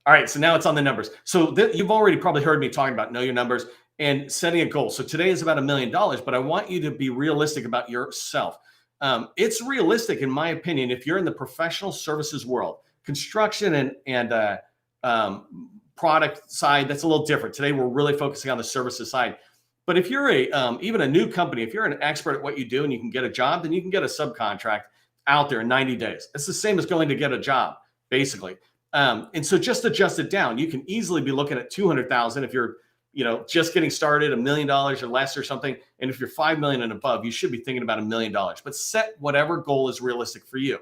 All right, so now it's on the numbers. So you've already probably heard me talking about know your numbers and setting a goal. So today is about $1 million, but I want you to be realistic about yourself. It's realistic, in my opinion, if you're in the professional services world, construction and product side, that's a little different. Today, we're really focusing on the services side. But if you're even a new company, if you're an expert at what you do and you can get a job, then you can get a subcontract out there in 90 days. It's the same as going to get a job, basically. And so just adjust it down. You can easily be looking at 200,000 if you're, just getting started, $1 million or less or something. And if you're 5 million and above, you should be thinking about $1 million. But set whatever goal is realistic for you.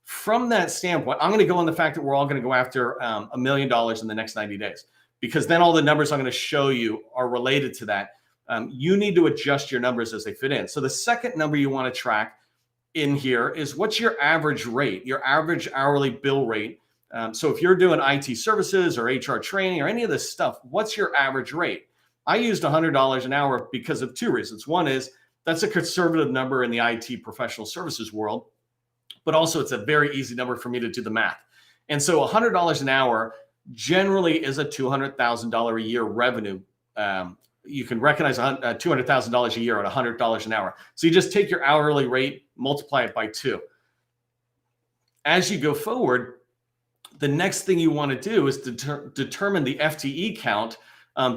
From that standpoint, I'm going to go on the fact that we're all going to go after $1 million in the next 90 days, because then all the numbers I'm going to show you are related to that. You need to adjust your numbers as they fit in. So the second number you want to track in here is what's your average rate, your average hourly bill rate. So if you're doing IT services or HR training or any of this stuff, what's your average rate? I used $100 an hour because of two reasons. One is that's a conservative number in the IT professional services world, but also it's a very easy number for me to do the math. And so $100 an hour generally is a $200,000 a year revenue. You can recognize $200,000 a year at $100 an hour. So you just take your hourly rate, multiply it by 2. As you go forward, the next thing you want to do is determine the FTE count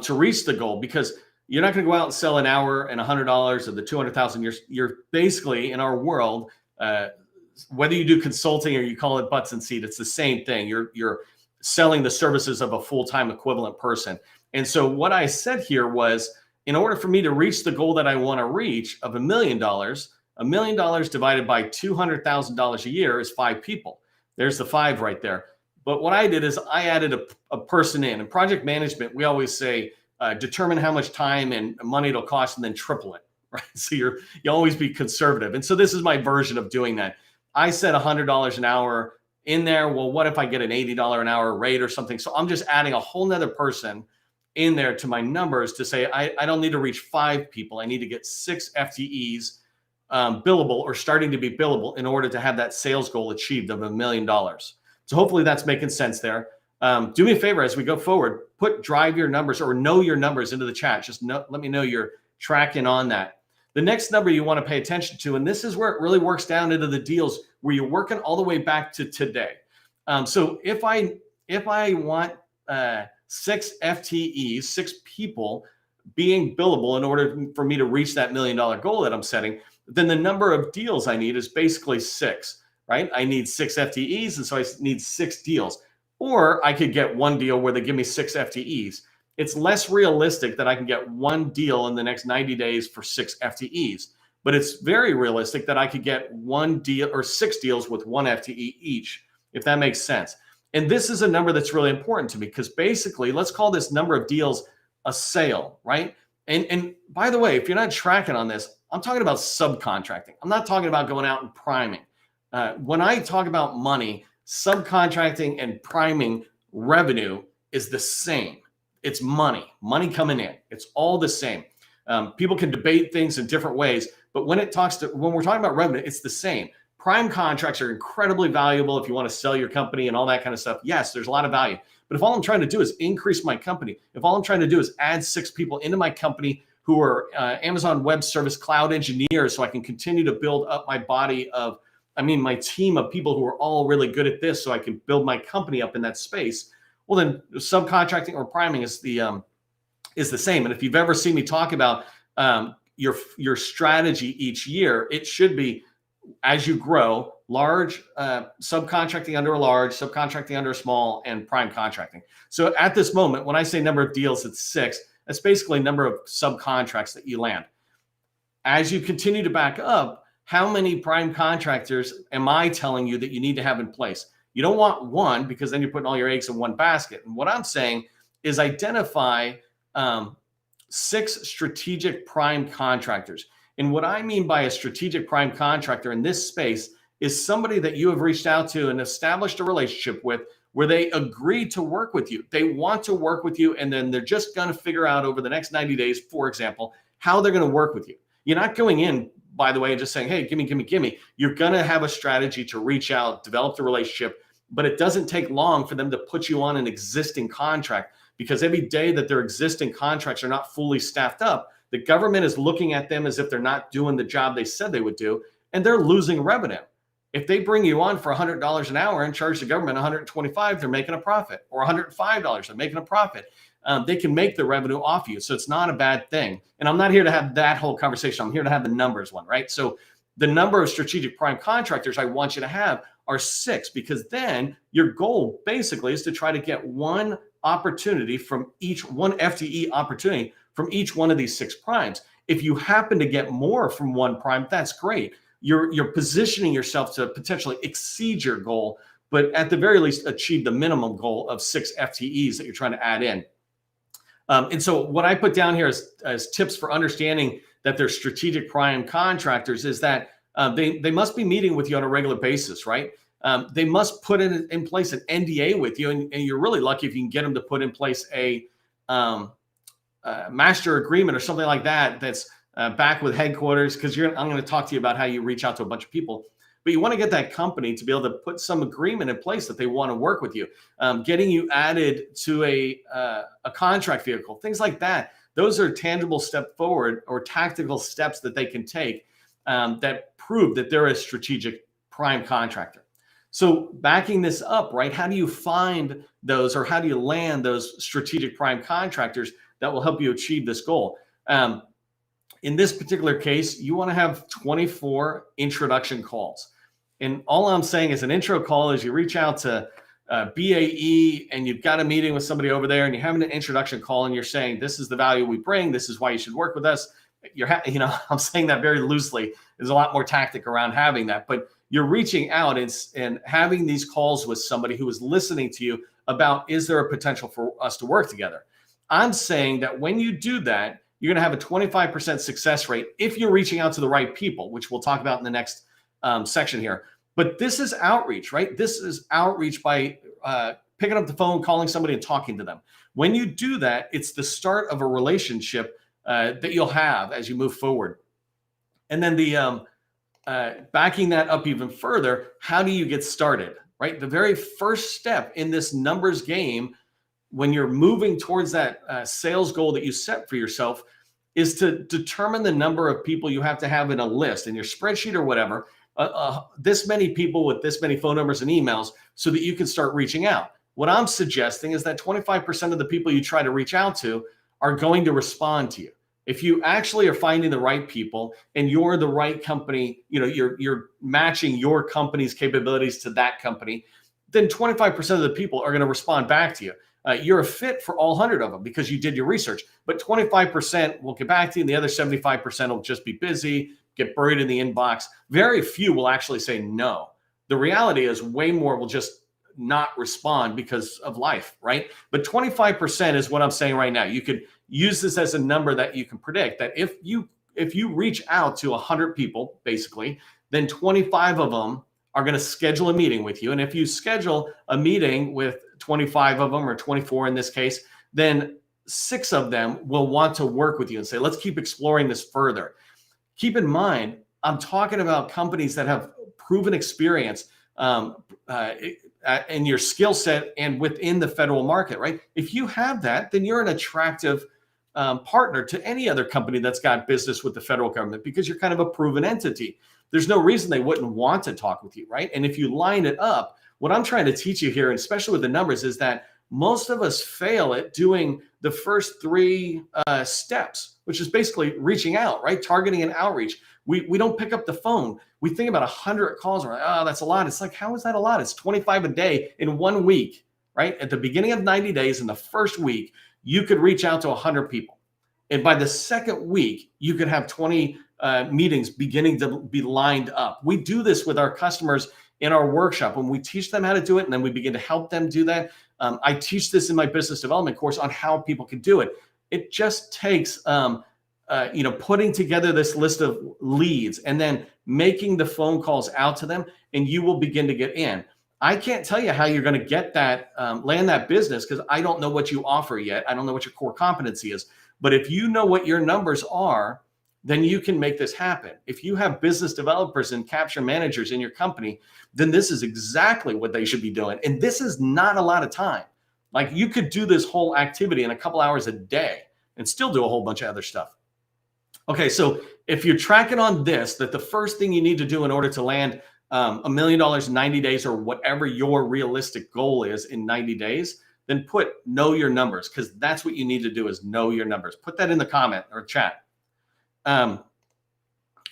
to reach the goal, because you're not going to go out and sell an hour and $100 of the 200,000. You're basically, in our world, whether you do consulting or you call it butts and seat, it's the same thing. You're selling the services of a full-time equivalent person. And so what I said here was, in order for me to reach the goal that I want to reach of $1 million, $1 million divided by $200,000 a year is 5 people. There's the 5 right there. But what I did is I added a person in. In project management, we always say, determine how much time and money it'll cost and then triple it, right? So you always be conservative. And so this is my version of doing that. I said $100 an hour in there. Well, what if I get an $80 an hour rate or something? So I'm just adding a whole nother person in there to my numbers to say, I don't need to reach 5 people. I need to get 6 FTEs billable or starting to be billable in order to have that sales goal achieved of $1 million. So hopefully that's making sense there. Do me a favor as we go forward, drive your numbers or know your numbers into the chat. Just let me know you're tracking on that. The next number you want to pay attention to, and this is where it really works down into the deals where you're working all the way back to today. So if I want 6 FTEs, 6 people being billable in order for me to reach that $1 million goal that I'm setting, then the number of deals I need is basically 6, right? I need 6 FTEs, and so I need 6 deals. Or I could get 1 deal where they give me 6 FTEs. It's less realistic that I can get 1 deal in the next 90 days for 6 FTEs, but it's very realistic that I could get 1 deal or 6 deals with 1 FTE each, if that makes sense. And this is a number that's really important to me, because basically, let's call this number of deals a sale, right? And by the way, if you're not tracking on this, I'm talking about subcontracting. I'm not talking about going out and priming. When I talk about money, subcontracting and priming revenue is the same. It's money coming in. It's all the same. People can debate things in different ways, but when we're talking about revenue, it's the same. Prime contracts are incredibly valuable if you want to sell your company and all that kind of stuff. Yes, there's a lot of value. But if all I'm trying to do is increase my company, if all I'm trying to do is add 6 people into my company who are Amazon Web Service cloud engineers, so I can continue to build up my my team of people who are all really good at this, so I can build my company up in that space, well, then subcontracting or priming is the same. And if you've ever seen me talk about your strategy each year, it should be, as you grow, large subcontracting under a large, subcontracting under a small, and prime contracting. So at this moment, when I say number of deals, it's 6. That's basically number of subcontracts that you land. As you continue to back up, how many prime contractors am I telling you that you need to have in place? You don't want 1, because then you're putting all your eggs in one basket. And what I'm saying is identify 6 strategic prime contractors. And what I mean by a strategic prime contractor in this space is somebody that you have reached out to and established a relationship with, where they agree to work with you. They want to work with you, and then they're just going to figure out over the next 90 days, for example, how they're going to work with you. You're not going in, by the way, and just saying, hey, give me. You're going to have a strategy to reach out, develop the relationship, but it doesn't take long for them to put you on an existing contract, because every day that their existing contracts are not fully staffed up, the government is looking at them as if they're not doing the job they said they would do, and they're losing revenue. If they bring you on for $100 an hour and charge the government $125, they're making a profit, or $105, they're making a profit. They can make the revenue off you. So it's not a bad thing. And I'm not here to have that whole conversation. I'm here to have the numbers one, right? So the number of strategic prime contractors I want you to have are 6, because then your goal basically is to try to get one opportunity from each one FTE opportunity from each one of these 6 primes. If you happen to get more from one prime, that's great. You're positioning yourself to potentially exceed your goal, but at the very least achieve the minimum goal of 6 FTEs that you're trying to add in. And so what I put down here as tips for understanding that they're strategic prime contractors is that they must be meeting with you on a regular basis, right? They must put in place an NDA with you, and you're really lucky if you can get them to put in place a master agreement or something like that that's back with headquarters, because I'm going to talk to you about how you reach out to a bunch of people. But you want to get that company to be able to put some agreement in place that they want to work with you, getting you added to a contract vehicle, things like that. Those are tangible step forward or tactical steps that they can take that prove that they're a strategic prime contractor. So backing this up, right? How do you find those, or how do you land those strategic prime contractors that will help you achieve this goal? In this particular case, you want to have 24 introduction calls. And all I'm saying is an intro call is you reach out to BAE and you've got a meeting with somebody over there and you're having an introduction call and you're saying, this is the value we bring. This is why you should work with us. I'm saying that very loosely. There's a lot more tactic around having that, but you're reaching out and having these calls with somebody who is listening to you about, is there a potential for us to work together? I'm saying that when you do that, you're going to have a 25% success rate if you're reaching out to the right people, which we'll talk about in the next section here. But this is outreach, right? This is outreach by picking up the phone, calling somebody and talking to them. When you do that, it's the start of a relationship that you'll have as you move forward. And then the backing that up even further, how do you get started, right? The very first step in this numbers game, when you're moving towards that sales goal that you set for yourself, is to determine the number of people you have to have in a list in your spreadsheet or whatever, this many people with this many phone numbers and emails, so that you can start reaching out. What I'm suggesting is that 25% of the people you try to reach out to are going to respond to you. If you actually are finding the right people and you're the right company, you're matching your company's capabilities to that company, then 25% of the people are going to respond back to you. You're a fit for all 100 of them because you did your research, but 25% will get back to you and the other 75% will just be busy, get buried in the inbox. Very few will actually say no. The reality is way more will just not respond because of life, right? But 25% is what I'm saying right now. You could use this as a number that you can predict that if you reach out to 100 people, basically, then 25 of them are going to schedule a meeting with you. And if you schedule a meeting with 25 of them, or 24 in this case, then 6 of them will want to work with you and say, let's keep exploring this further. Keep in mind, I'm talking about companies that have proven experience in your skill set and within the federal market, right? If you have that, then you're an attractive partner to any other company that's got business with the federal government, because you're kind of a proven entity. There's no reason they wouldn't want to talk with you, right? And if you line it up, what I'm trying to teach you here, and especially with the numbers, is that most of us fail at doing the first 3 steps, which is basically reaching out, right? Targeting and outreach. We don't pick up the phone. We think about 100 calls. We're like, oh, that's a lot. It's like, how is that a lot? It's 25 a day in 1 week, right? At the beginning of 90 days, in the first week, you could reach out to 100 people. And by the second week, you could have 20 meetings beginning to be lined up. We do this with our customers in our workshop when we teach them how to do it, and then we begin to help them do that. I teach this in my business development course on how people can do it. It just takes putting together this list of leads and then making the phone calls out to them, and you will begin to get in. I can't tell you how you're going to get that, land that business, because I don't know what you offer yet. I don't know what your core competency is. But if you know what your numbers are, then you can make this happen. If you have business developers and capture managers in your company, then this is exactly what they should be doing. And this is not a lot of time. Like, you could do this whole activity in a couple hours a day and still do a whole bunch of other stuff. Okay, so if you're tracking on this, that the first thing you need to do in order to land $1 million in 90 days, or whatever your realistic goal is in 90 days, then put know your numbers, because that's what you need to do, is know your numbers. Put that in the comment or chat.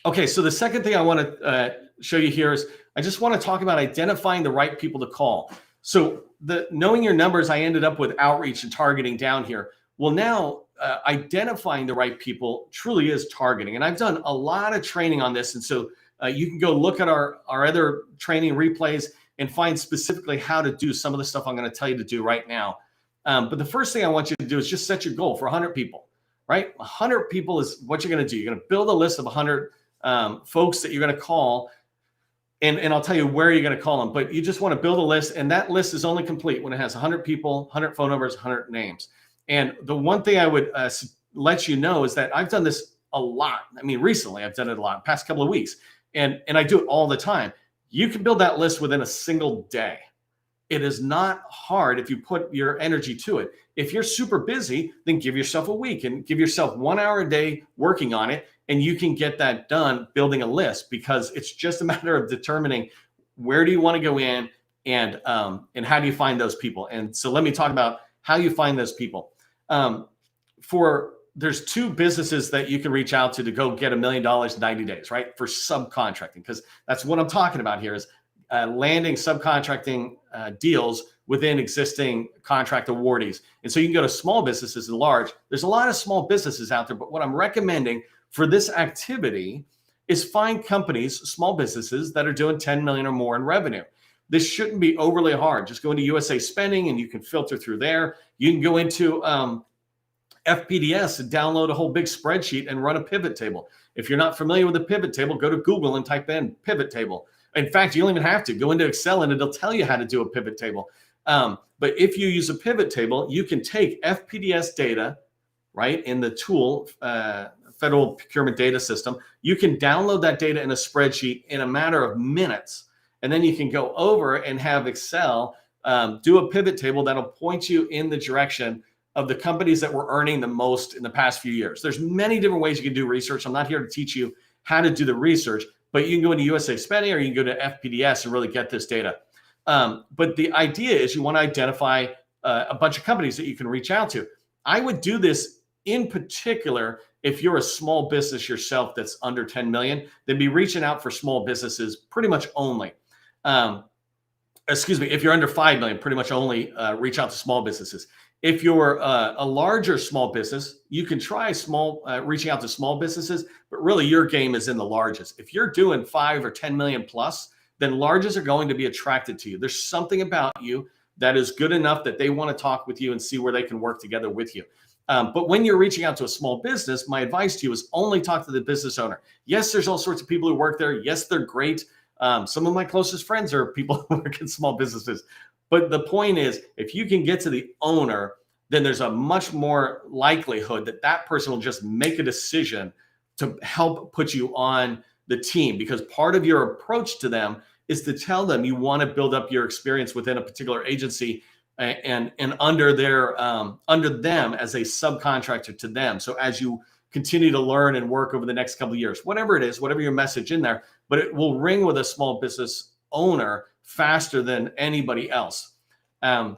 Okay, so the second thing I want to show you here is I just want to talk about identifying the right people to call. So the knowing your numbers, I ended up with outreach and targeting down here. Well, now identifying the right people truly is targeting. And I've done a lot of training on this. And so you can go look at our other training replays and find specifically how to do some of the stuff I'm going to tell you to do right now. But the first thing I want you to do is just set your goal for 100 people, right? 100 people is what you're going to do. You're going to build a list of 100 folks that you're going to call. And I'll tell you where you're going to call them. But you just want to build a list. And that list is only complete when it has 100 people, 100 phone numbers, 100 names. And the one thing I would let you know is that I've done this a lot. I mean, recently I've done it a lot, past couple of weeks. And I do it all the time. You can build that list within a single day. It is not hard if you put your energy to it. If you're super busy, then give yourself a week and give yourself 1 hour a day working on it. And you can get that done building a list, because it's just a matter of determining where do you want to go in and how do you find those people. And so let me talk about how you find those people. There's two businesses that you can reach out to go get $1 million in 90 days, right? For subcontracting, because that's what I'm talking about here is landing subcontracting deals within existing contract awardees. And so you can go to small businesses and large. There's a lot of small businesses out there, but what I'm recommending for this activity is find companies, small businesses that are doing 10 million or more in revenue. This shouldn't be overly hard. Just go into USA Spending and you can filter through there. You can go into FPDS and download a whole big spreadsheet and run a pivot table. If you're not familiar with a pivot table, go to Google and type in pivot table. In fact, you don't even have to go into Excel and it'll tell you how to do a pivot table. But if you use a pivot table, you can take FPDS data, right, in the tool, Federal Procurement Data System. You can download that data in a spreadsheet in a matter of minutes. And then you can go over and have Excel do a pivot table that'll point you in the direction of the companies that were earning the most in the past few years. There's many different ways you can do research. I'm not here to teach you how to do the research, but you can go into USA Spending or you can go to FPDS and really get this data. But the idea is you want to identify a bunch of companies that you can reach out to. I would do this in particular if you're a small business yourself that's under 10 million, then be reaching out for small businesses pretty much only. If you're under 5 million, pretty much only reach out to small businesses. If you're a larger small business, you can try reaching out to small businesses, but really your game is in the largest. If you're doing 5 or 10 million plus, then larges are going to be attracted to you. There's something about you that is good enough that they want to talk with you and see where they can work together with you. But when you're reaching out to a small business, my advice to you is only talk to the business owner. Yes, there's all sorts of people who work there. Yes, they're great. Some of my closest friends are people who work in small businesses. But the point is, if you can get to the owner, then there's a much more likelihood that that person will just make a decision to help put you on the team, because part of your approach to them is to tell them you want to build up your experience within a particular agency and under them as a subcontractor to them. So as you continue to learn and work over the next couple of years, whatever it is, whatever your message in there, but it will ring with a small business owner faster than anybody else. And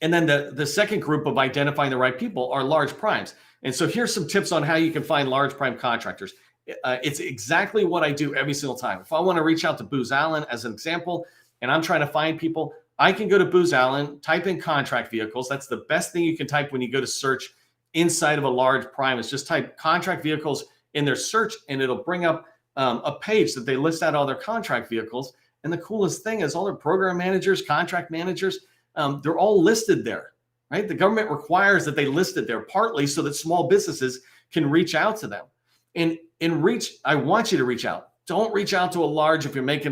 then the second group of identifying the right people are large primes. And so here's some tips on how you can find large prime contractors. It's exactly what I do every single time. If I want to reach out to Booz Allen as an example, and I'm trying to find people, I can go to Booz Allen, type in contract vehicles. That's the best thing you can type when you go to search inside of a large prime, is just type contract vehicles in their search, and it'll bring up a page that they list out all their contract vehicles. And the coolest thing is all their program managers, contract managers, they're all listed there, right? The government requires that they list it there, partly so that small businesses can reach out to them. And I want you to reach out. Don't reach out to a large if you're making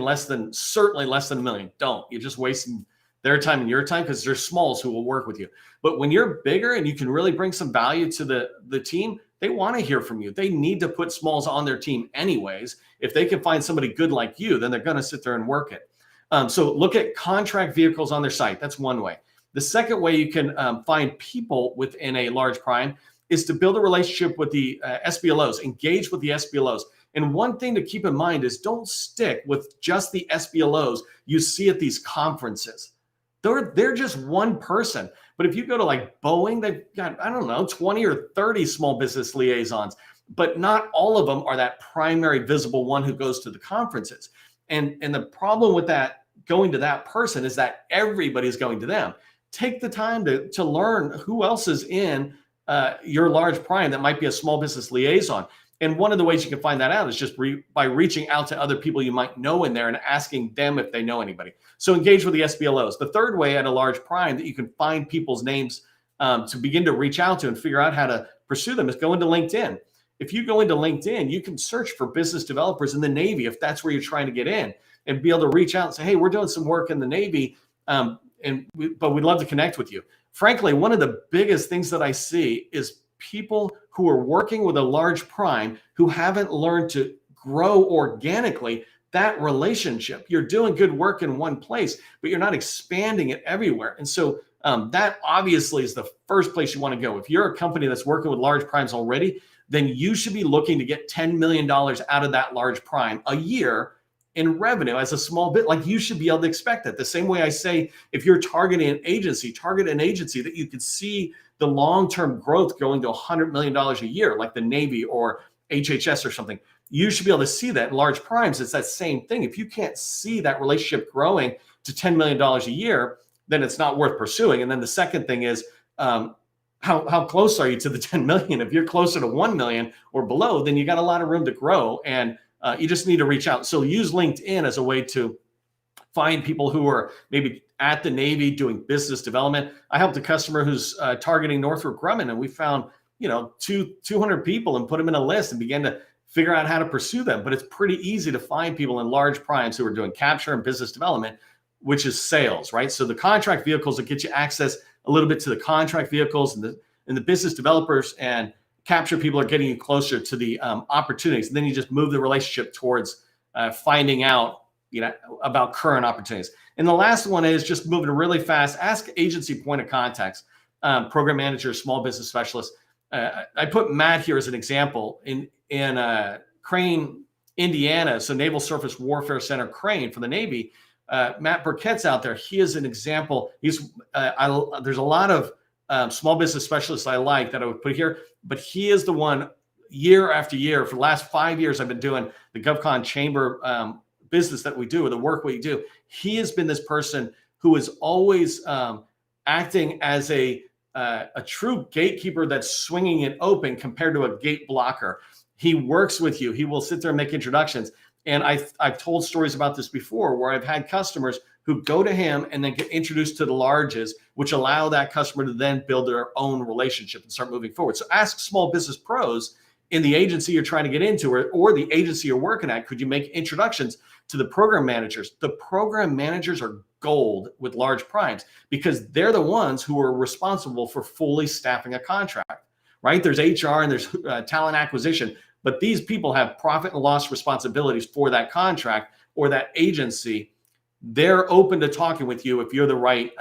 certainly less than $1 million. Don't. You're just wasting their time and your time, because there's smalls who will work with you. But when you're bigger and you can really bring some value to the team, They want to hear from you. They need to put smalls on their team anyways. If they can find somebody good like you, then they're going to sit there and work it. So look at contract vehicles on their site. That's one way. The second way you can find people within a large prime is to build a relationship with the SBLOs, engage with the SBLOs. And one thing to keep in mind is don't stick with just the SBLOs you see at these conferences. They're just one person. But if you go to like Boeing, they've got, I don't know, 20 or 30 small business liaisons, but not all of them are that primary visible one who goes to the conferences. And the problem with that, going to that person, is that everybody's going to them. Take the time to learn who else is in your large prime that might be a small business liaison. And one of the ways you can find that out is just by reaching out to other people you might know in there and asking them if they know anybody. So engage with the SBLOs. The third way at a large prime that you can find people's names to begin to reach out to and figure out how to pursue them is go into LinkedIn. If you go into LinkedIn, you can search for business developers in the Navy if that's where you're trying to get in, and be able to reach out and say, hey, we're doing some work in the Navy, but we'd love to connect with you. Frankly, one of the biggest things that I see is people who are working with a large prime who haven't learned to grow organically that relationship. You're doing good work in one place, but you're not expanding it everywhere. And so that obviously is the first place you want to go. If you're a company that's working with large primes already, then you should be looking to get $10 million out of that large prime a year in revenue as a small bit. Like, you should be able to expect that. The same way I say, if you're targeting an agency, target an agency that you could see the long-term growth going to $100 million a year, like the Navy or HHS or something. You should be able to see that in large primes. It's that same thing. If you can't see that relationship growing to $10 million a year, then it's not worth pursuing. And then the second thing is, how close are you to the 10 million? If you're closer to 1 million or below, then you got a lot of room to grow, and you just need to reach out. So use LinkedIn as a way to find people who are maybe at the Navy doing business development. I helped a customer who's targeting Northrop Grumman, and we found 200 people and put them in a list and began to figure out how to pursue them. But it's pretty easy to find people in large primes who are doing capture and business development, which is sales, right? So the contract vehicles that get you access a little bit to the contract vehicles, and the business developers and capture people are getting you closer to the opportunities. And then you just move the relationship towards finding out about current opportunities. And the last one is just moving really fast. Ask agency point of contacts, program managers, small business specialists. I put Matt here as an example in Crane, Indiana. So Naval Surface Warfare Center, Crane, for the Navy. Matt Burkett's out there. He is an example. There's a lot of small business specialists I like that I would put here, but he is the one year after year. For the last 5 years, I've been doing the GovCon chamber business that we do, or the work we do. He has been this person who is always acting as a true gatekeeper that's swinging it open compared to a gate blocker. He works with you. He will sit there and make introductions. And I've told stories about this before, where I've had customers who go to him and then get introduced to the larges, which allow that customer to then build their own relationship and start moving forward. So ask small business pros in the agency you're trying to get into, or the agency you're working at, could you make introductions to the program managers? The program managers are gold with large primes because they're the ones who are responsible for fully staffing a contract, right? There's HR and there's talent acquisition, but these people have profit and loss responsibilities for that contract or that agency. They're open to talking with you if you're the right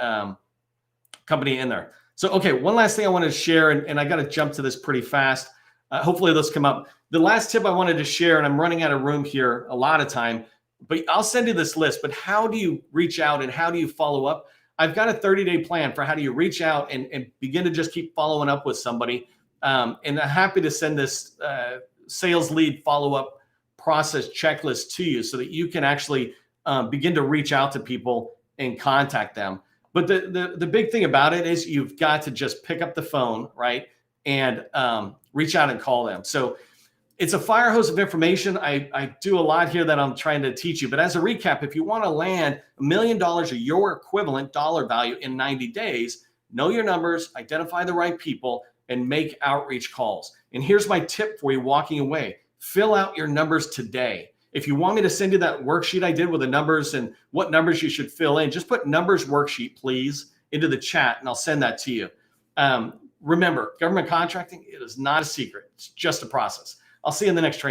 company in there. So, okay, one last thing I wanted to share, and I got to jump to this pretty fast. Hopefully this come up. The last tip I wanted to share, and I'm running out of room here a lot of time, but I'll send you this list. But how do you reach out and how do you follow up? I've got a 30-day plan for how do you reach out and begin to just keep following up with somebody. And I'm happy to send this sales lead follow-up process checklist to you so that you can actually begin to reach out to people and contact them. But the big thing about it is you've got to just pick up the phone, right? And reach out and call them. So it's a fire hose of information. I do a lot here that I'm trying to teach you. But as a recap, if you want to land $1 million of your equivalent dollar value in 90 days, know your numbers, identify the right people, and make outreach calls. And here's my tip for you walking away. Fill out your numbers today. If you want me to send you that worksheet I did with the numbers and what numbers you should fill in, just put numbers worksheet, please, into the chat, and I'll send that to you. remember, government contracting, it is not a secret. It's just a process. I'll see you in the next training.